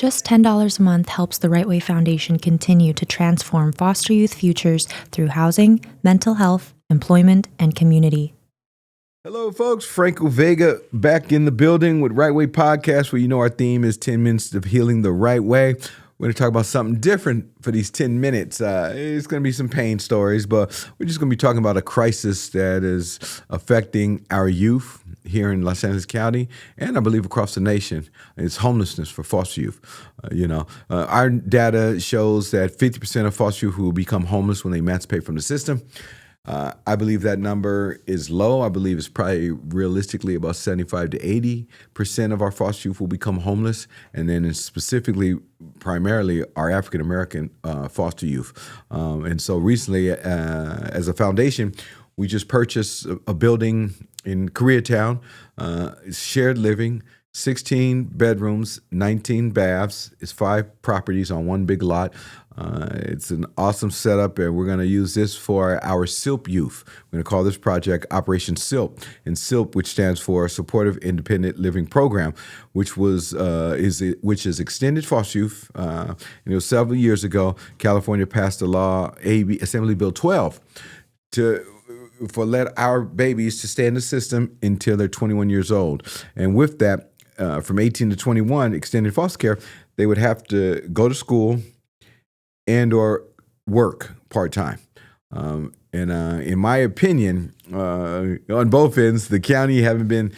Just $10 a month helps the RightWay Foundation continue to transform foster youth futures through housing, mental health, employment, and community. Hello, folks. Franco Vega back in the building with RightWay Podcast, where our theme is 10 minutes of healing the right way. We're going to talk about something different for these 10 minutes. It's going to be some pain stories, but we're just going to be talking about a crisis that is affecting our youth here in Los Angeles County and I believe across the nation. It's homelessness for foster youth. Our data shows that 50% of foster youth will become homeless when they emancipate from the system. I believe that number is low. I believe it's probably realistically about 75 to 80% of our foster youth will become homeless, and then specifically, primarily, our African-American foster youth. And so recently, as a foundation, we just purchased a building in Koreatown, shared living, 16 bedrooms, 19 baths. It's 5 properties on one big lot. It's an awesome setup, and we're going to use this for our SILP youth. We're going to call this project Operation SILP, and SILP, which stands for Supportive Independent Living Program, which is extended foster youth. It was several years ago. California passed a law, Assembly Bill 12, for let our babies to stay in the system until they're 21 years old, and with that, from 18 to 21, extended foster care, they would have to go to school and or work part-time. In my opinion, on both ends, the county haven't been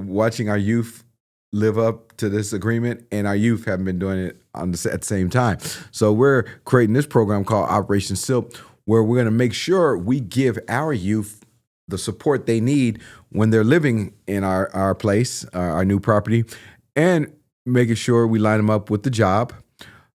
watching our youth live up to this agreement, and our youth haven't been doing it at the same time. So we're creating this program called Operation SILP, where we're going to make sure we give our youth the support they need when they're living in our place, our new property, and making sure we line them up with the job.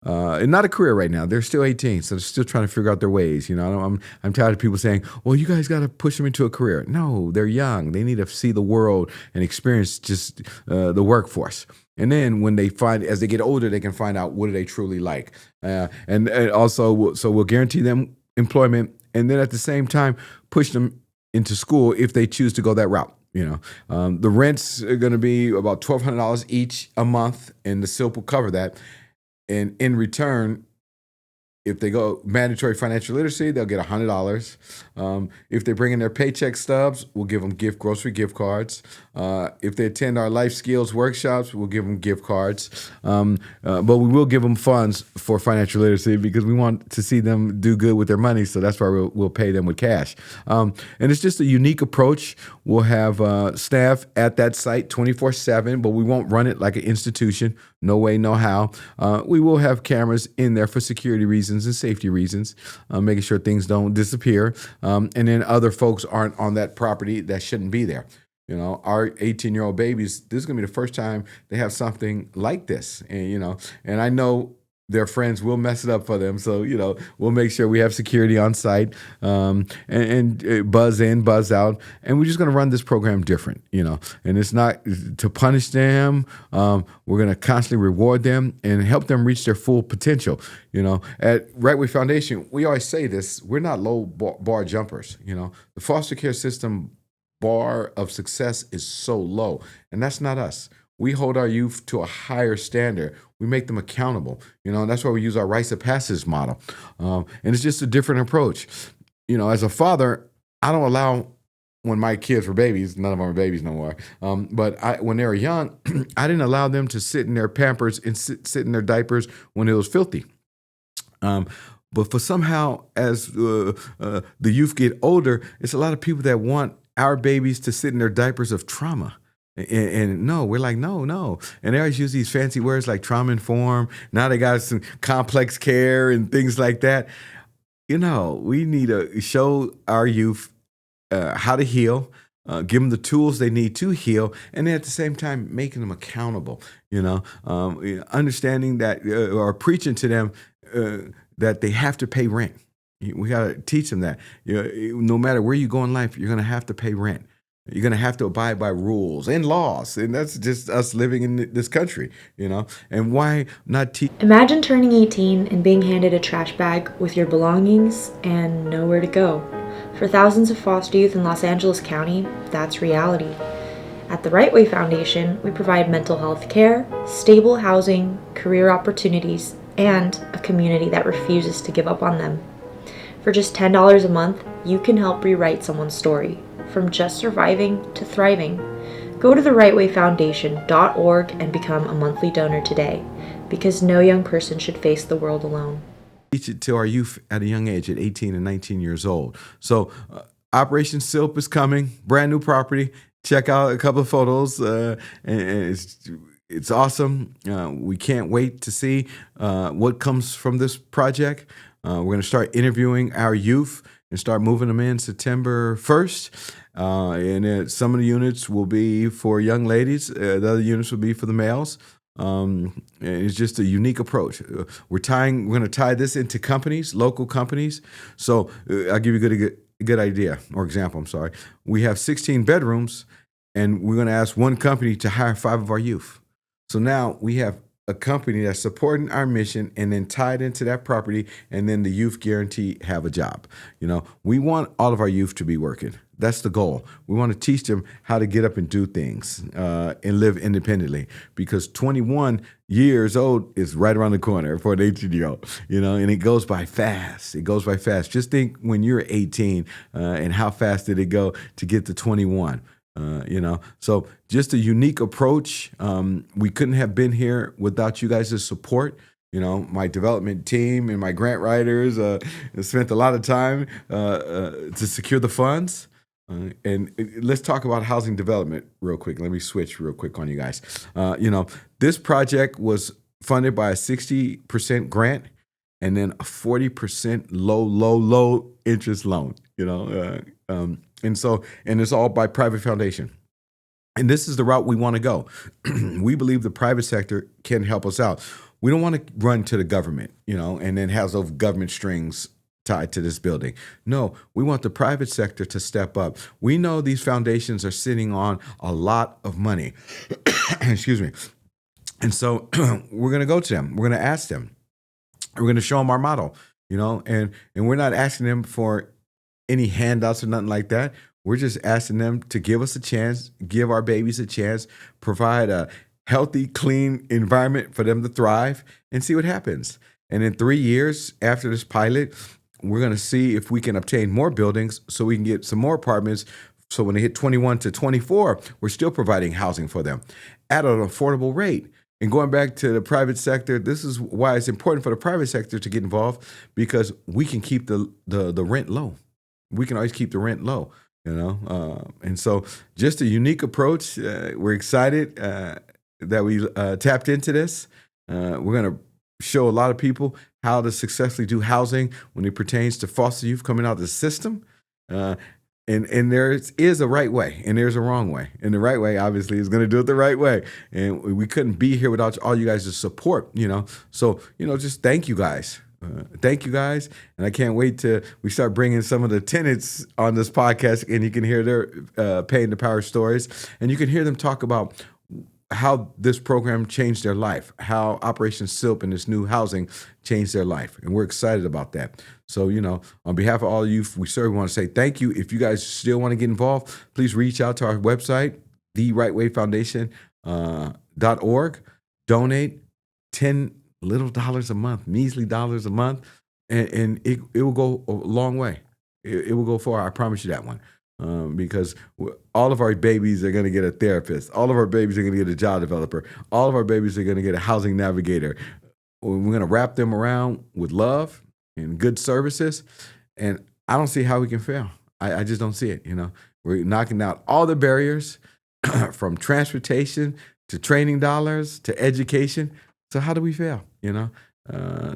And not a career right now. They're still 18, so they're still trying to figure out their ways. I'm tired of people saying, well, you guys got to push them into a career. No, they're young. They need to see the world and experience just the workforce. And then when they as they get older, they can find out what do they truly like. And also, so we'll guarantee them employment, and then at the same time, push them into school if they choose to go that route. The rents are going to be about $1,200 each a month, and the SILP will cover that. And in return, if they go mandatory financial literacy, they'll get $100. If they bring in their paycheck stubs, we'll give them grocery gift cards. If they attend our life skills workshops, we'll give them gift cards. But we will give them funds for financial literacy because we want to see them do good with their money. So that's why we'll pay them with cash. And it's just a unique approach. We'll have staff at that site 24/7, but we won't run it like an institution. No way, no how. We will have cameras in there for security reasons and safety reasons, making sure things don't disappear. And then other folks aren't on that property that shouldn't be there. Our 18-year-old babies, this is going to be the first time they have something like this. And I know their friends will mess it up for them. So, we'll make sure we have security on site and buzz in, buzz out. And we're just going to run this program different, and it's not to punish them. We're going to constantly reward them and help them reach their full potential. At RightWay Foundation, we always say this, we're not low bar jumpers. The foster care system bar of success is so low, and that's not us. We hold our youth to a higher standard. We make them accountable, and that's why we use our rites of passage model. And it's just a different approach. As a father, I don't allow, when my kids were babies, none of them are babies no more, but when they were young, I didn't allow them to sit in their Pampers and sit in their diapers when it was filthy. But for somehow, as the youth get older, it's a lot of people that want our babies to sit in their diapers of trauma. And no, we're like, no. And they always use these fancy words like trauma-informed. Now they got some complex care and things like that. We need to show our youth how to heal, give them the tools they need to heal, and then at the same time, making them accountable, understanding that or preaching to them that they have to pay rent. We got to teach them that. No matter where you go in life, you're going to have to pay rent. You're going to have to abide by rules and laws. And that's just us living in this country, And why not teach? Imagine turning 18 and being handed a trash bag with your belongings and nowhere to go. For thousands of foster youth in Los Angeles County, that's reality. At the RightWay Foundation, we provide mental health care, stable housing, career opportunities, and a community that refuses to give up on them. For just $10 a month, you can help rewrite someone's story, from just surviving to thriving. Go to the RightWayFoundation.org and become a monthly donor today, because no young person should face the world alone. Teach it to our youth at a young age, at 18 and 19 years old. So Operation SILP is coming, brand new property. Check out a couple of photos, and it's awesome. We can't wait to see what comes from this project. We're going to start interviewing our youth and start moving them in September 1st. And some of the units will be for young ladies. The other units will be for the males. And it's just a unique approach. We're going to tie this into companies, local companies. So I'll give you a good idea or example. I'm sorry. We have 16 bedrooms, and we're going to ask one company to hire 5 of our youth. So now we have a company that's supporting our mission and then tied into that property, and then the youth guarantee have a job. We want all of our youth to be working. That's the goal. We want to teach them how to get up and do things and live independently, because 21 years old is right around the corner for an 18-year-old, and it goes by fast. It goes by fast. Just think when you're 18 and how fast did it go to get to 21. So just a unique approach. We couldn't have been here without you guys' support. My development team and my grant writers spent a lot of time to secure the funds. And let's talk about housing development real quick. Let me switch real quick on you guys. This project was funded by a 60% grant and then a 40% low interest loan, and it's all by private foundation. And this is the route we want to go. We believe the private sector can help us out. We don't want to run to the government, and then have those government strings tied to this building. No, we want the private sector to step up. We know these foundations are sitting on a lot of money. Excuse me. And so we're going to go to them. We're going to ask them. We're going to show them our model, and we're not asking them for any handouts or nothing like that. We're just asking them to give us a chance, give our babies a chance, provide a healthy, clean environment for them to thrive, and see what happens. And in 3 years after this pilot, we're going to see if we can obtain more buildings so we can get some more apartments. So when they hit 21 to 24, we're still providing housing for them at an affordable rate. And going back to the private sector, this is why it's important for the private sector to get involved, because we can keep the rent low. We can always keep the rent low, and so just a unique approach. We're excited that we tapped into this. We're going to show a lot of people how to successfully do housing when it pertains to foster youth coming out of the system. And there is a right way and there's a wrong way. And the right way, obviously, is going to do it the right way. And we couldn't be here without all you guys' support, So, just thank you guys. Thank you guys. And I can't wait till we start bringing some of the tenants on this podcast, and you can hear their Paying the Power stories. And you can hear them talk about how this program changed their life, how Operation SILP and this new housing changed their life. And we're excited about that. So, on behalf of all of you, we certainly want to say thank you. If you guys still want to get involved, please reach out to our website, RightWayFoundation.org. Donate $10 a month, measly dollars a month, and it will go a long way. It will go far. I promise you that one. Because all of our babies are going to get a therapist. All of our babies are going to get a job developer. All of our babies are going to get a housing navigator. We're going to wrap them around with love and good services. And I don't see how we can fail. I just don't see it. We're knocking out all the barriers from transportation to training dollars to education. So how do we fail?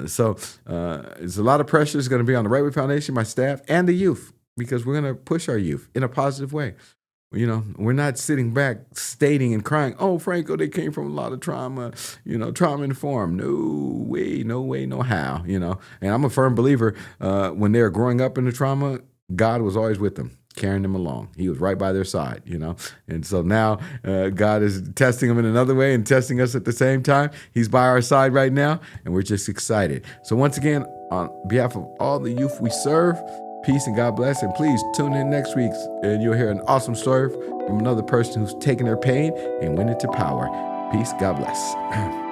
So there's a lot of pressure is going to be on the RightWay Foundation, my staff, and the youth, because we're going to push our youth in a positive way. We're not sitting back stating and crying, oh, Franco, they came from a lot of trauma, trauma-informed. No way, no how, And I'm a firm believer when they're growing up in the trauma, God was always with them, carrying them along. He was right by their side, And so now God is testing them in another way and testing us at the same time. He's by our side right now, and we're just excited. So once again, on behalf of all the youth we serve, Peace and God bless. And please tune in next week and you'll hear an awesome story from another person who's taken their pain and went into power. Peace. God bless.